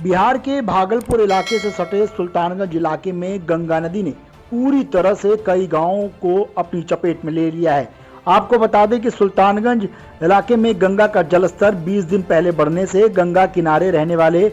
बिहार के भागलपुर इलाके से सटे सुल्तानगंज इलाके में गंगा नदी ने पूरी तरह से कई गांवों को अपनी चपेट में ले लिया है। आपको बता दें कि सुल्तानगंज इलाके में गंगा का जलस्तर 20 दिन पहले बढ़ने से गंगा किनारे रहने वाले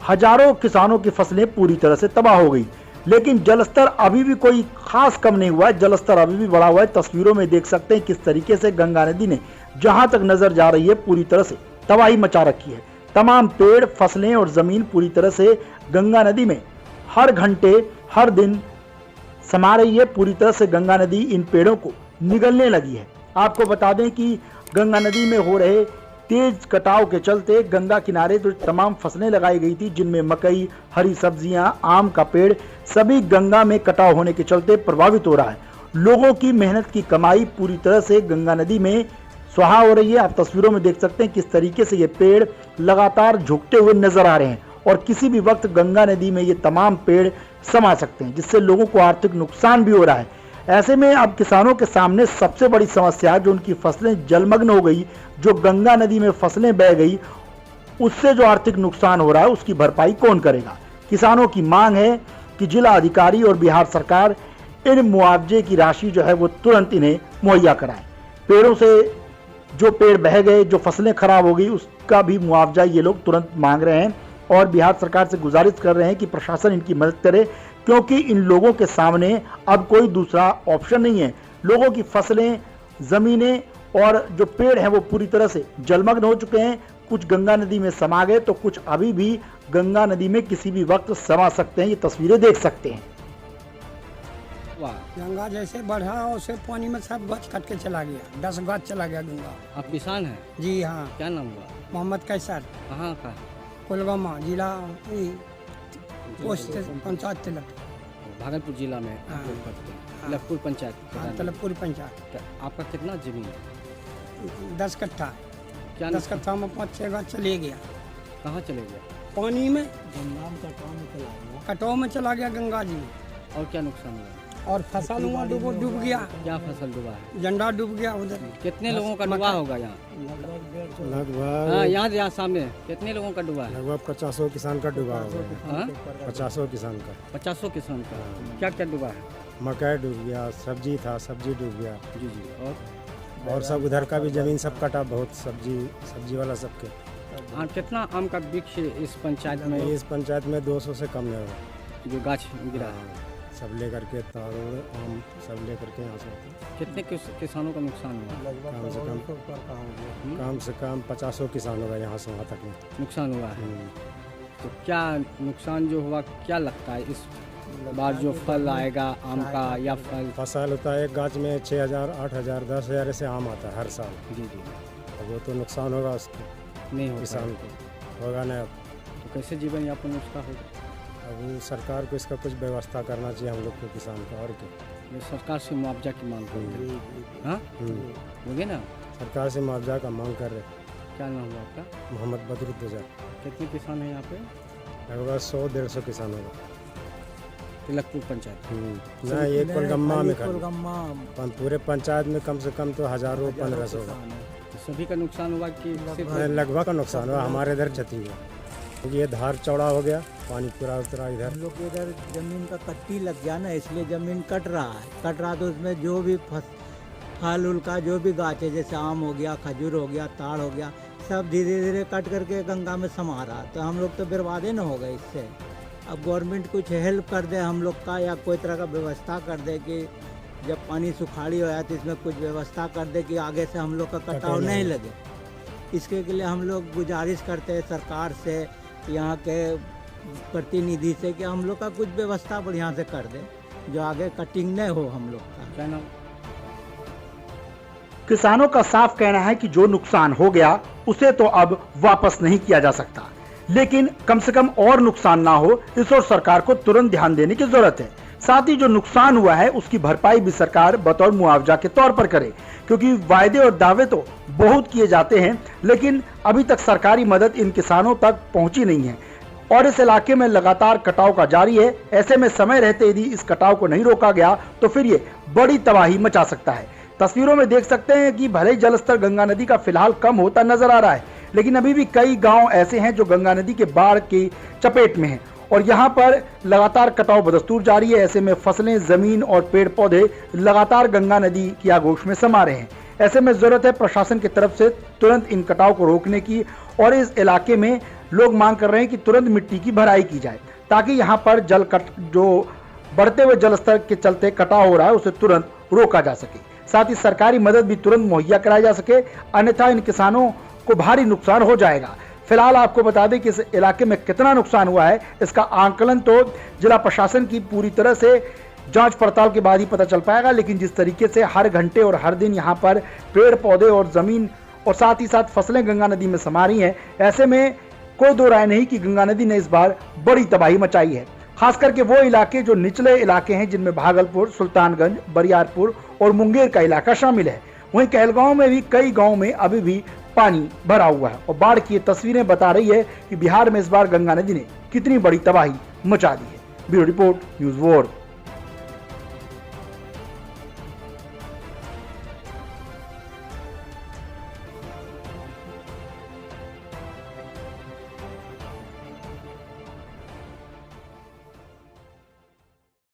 हजारों किसानों की फसलें पूरी तरह से तबाह हो गई। लेकिन जलस्तर अभी भी कोई खास कम नहीं हुआ है, जलस्तर अभी भी बढ़ा हुआ है। तस्वीरों में देख सकते हैं किस तरीके से गंगा नदी ने जहां तक नजर जा रही है पूरी तरह से तबाही मचा रखी है। तमाम पेड़, फसलें और जमीन पूरी तरह से गंगा नदी में हर घंटे हर दिन समा रही है। पूरी तरह से गंगा नदी इन पेड़ों को निगलने लगी है। आपको बता दें कि गंगा नदी में हो रहे तेज कटाव के चलते गंगा किनारे जो तमाम फसलें लगाई गई थी, जिनमें मकई, हरी सब्जियां, आम का पेड़, सभी गंगा में कटाव होने के चलते प्रभावित हो रहा है। लोगों की मेहनत की कमाई पूरी तरह से गंगा नदी में स्वाहा हो रही है। आप तस्वीरों में देख सकते हैं किस तरीके से ये पेड़ लगातार झुकते हुए नजर आ रहे हैं और किसी भी वक्त गंगा नदी में ये तमाम पेड़ समा सकते हैं, जिससे लोगों को आर्थिक नुकसान भी हो रहा है। ऐसे में अब किसानों के सामने सबसे बड़ी समस्या जो उनकी फसलें जलमग्न हो गई, जो गंगा नदी में फसलें बह गई, उससे जो आर्थिक नुकसान हो रहा है उसकी भरपाई कौन करेगा। किसानों की मांग है कि जिला अधिकारी और बिहार सरकार इन मुआवजे की राशि जो है वो तुरंत इन्हें मुहैया कराए। पेड़ों से जो पेड़ बह गए, जो फसलें खराब हो गई, उसका भी मुआवजा ये लोग तुरंत मांग रहे हैं और बिहार सरकार से गुजारिश कर रहे हैं कि प्रशासन इनकी मदद करे, क्योंकि इन लोगों के सामने अब कोई दूसरा ऑप्शन नहीं है। लोगों की फसलें, जमीनें और जो पेड़ हैं वो पूरी तरह से जलमग्न हो चुके हैं। कुछ गंगा नदी में समा गए तो कुछ अभी भी गंगा नदी में किसी भी वक्त समा सकते हैं। ये तस्वीरें देख सकते हैं। गंगा जैसे बढ़ा उसे पानी में सब गच कट के चला गया, 10 गच चला गया गंगा। आप किसान हैं? जी हाँ। क्या नाम हुआ? मोहम्मद कैसर। कहाँ का? कुलगामा जिला, पोस्ट पंचायत तिलक, भागलपुर जिला में। हाँ। तिलकपुर पंचायत। हाँ, तिलकपुर पंचायत। क्या आपका कितना जमीन है? 10 कट्ठा। क्या 10 कट्ठा में 5-6 गच चले गया। कहाँ चले गया? पानी में, कटाव कटाव में चला गया। में चला गया गंगा जी में। और क्या नुकसान हुआ? और फसल हुआ डूब गया। क्या फसल डूबा है? झंडा डूब गया उधर। कितने लोगों का डूबा होगा यहाँ? लगभग हाँ, यहाँ सामने कितने लोगों का डूबा है? लगभग 50 किसान का डूबा होगा। हाँ? 50 किसान का। 50 किसान का। क्या क्या डूबा है? मकई डूब गया, सब्जी था, सब्जी डूब गया। जी जी। और सब उधर का भी जमीन सब कटा, बहुत सब्जी वाला सबके। हाँ, कितना आम का वृक्ष इस पंचायत में? इस पंचायत में 200 से कम नहीं होगा। जो गाछ गिरा है, सब लेकर के तारोड़, आम सब लेकर के यहाँ से। कितने किसानों का नुकसान हुआ? कम से कम 50 किसान होगा यहाँ से वहाँ तक में नुकसान हुआ है। तो क्या नुकसान जो हुआ, क्या लगता है इस बार जो फल आएगा आम का या फल? फसल होता है एक गाछ में 6,000, 8,000, 10,000 ऐसे आम आता है हर साल। जी जी। अब वो तो नुकसान होगा उसको, नहीं होगा किसान को होगा नहीं। अब तो कैसे जीवन यापन उसका होगा? अब सरकार को इसका कुछ व्यवस्था करना चाहिए हम लोग को, किसान का। और क्या, ये सरकार से मुआवजा की मांग करेंगे? हाँ, होगी ना? सरकार से मुआवजा का मांग कर रहे। क्या नाम हुआ आपका? मोहम्मद बदरुद्दोजा। कितने किसान हैं यहाँ पे? लगभग 100-150 किसान होगा। तिलकपुर पंचायत। नहीं, ये कोलगम्मा में पूरे पंचायत में कम से कम तो हजारों 1500 होगा। तो सभी का नुकसान हुआ कि सिर्फ? लगभग का नुकसान हुआ, हमारे इधर क्षति हुआ क्योंकि ये धार चौड़ा हो गया, पानी पूरा उतरा इधर। हम लोग के इधर जमीन का कट्टी लग गया ना, इसलिए जमीन कट रहा तो उसमें जो भी फल उल का जो भी गाछ है, जैसे आम हो गया, खजूर हो गया, ताड़ हो गया, सब धीरे धीरे कट करके गंगा में समा रहा। तो हम लोग तो बर्बाद ही ना हो गए इससे। अब गवर्नमेंट कुछ हेल्प कर दे हम लोग का, या कोई तरह का व्यवस्था कर दे कि जब पानी सुखाड़ी हो जाए तो इसमें कुछ व्यवस्था कर दे कि आगे से हम लोग का कटाव नहीं लगे। इसके लिए हम लोग गुजारिश करते हैं सरकार से, यहाँ के प्रतिनिधि से, कि हम लोग का कुछ व्यवस्था बढ़िया से कर दे, जो आगे कटिंग नहीं हो हम लोग का। क्या नाम? किसानों का साफ कहना है कि जो नुकसान हो गया उसे तो अब वापस नहीं किया जा सकता, लेकिन कम से कम और नुकसान ना हो, इस ओर सरकार को तुरंत ध्यान देने की जरूरत है। साथ ही जो नुकसान हुआ है उसकी भरपाई भी सरकार बतौर मुआवजा के तौर पर करे, क्योंकि वायदे और दावे तो बहुत किए जाते हैं, लेकिन अभी तक सरकारी मदद इन किसानों तक पहुंची नहीं है और इस इलाके में लगातार कटाव का जारी है। ऐसे में समय रहते यदि इस कटाव को नहीं रोका गया तो फिर ये बड़ी तबाही मचा सकता है। तस्वीरों में देख सकते हैं कि भले ही जलस्तर गंगा नदी का फिलहाल कम होता नजर आ रहा है, लेकिन अभी भी कई गांव ऐसे हैं जो गंगा नदी के बाढ़ की चपेट में हैं और यहाँ पर लगातार कटाव बदस्तूर जारी है। ऐसे में फसलें, जमीन और पेड़ पौधे लगातार गंगा नदी की आगोश में समा रहे हैं। ऐसे में जरूरत है प्रशासन की तरफ से तुरंत इन कटाव को रोकने की और इस इलाके में लोग मांग कर रहे हैं कि तुरंत मिट्टी की भराई की जाए ताकि यहाँ पर जो बढ़ते हुए जल स्तर के चलते कटाव हो रहा है उसे तुरंत रोका जा सके। साथ ही सरकारी मदद भी तुरंत मुहैया कराई जा सके, अन्यथा इन किसानों को भारी नुकसान हो जाएगा। फिलहाल आपको बता दें कि इस इलाके में कितना नुकसान हुआ है इसका आंकलन तो जिला प्रशासन की पूरी तरह से जांच पड़ताल के बाद ही पता चल पाएगा, लेकिन जिस तरीके से हर घंटे और हर दिन यहाँ पर पेड़ पौधे और जमीन और साथ ही साथ फसलें गंगा नदी में समा रही हैं, ऐसे में कोई दो राय नहीं कि गंगा नदी ने इस बार बड़ी तबाही मचाई है। खास करके वो इलाके जो निचले इलाके हैं जिनमें भागलपुर, सुल्तानगंज, बरियारपुर और मुंगेर का इलाका शामिल है। वहीं कहलगांव में भी कई गाँव में अभी भी पानी भरा हुआ है और बाढ़ की ये तस्वीरें बता रही है कि बिहार में इस बार गंगा नदी ने कितनी बड़ी तबाही मचा दी है। Bureau report, news world.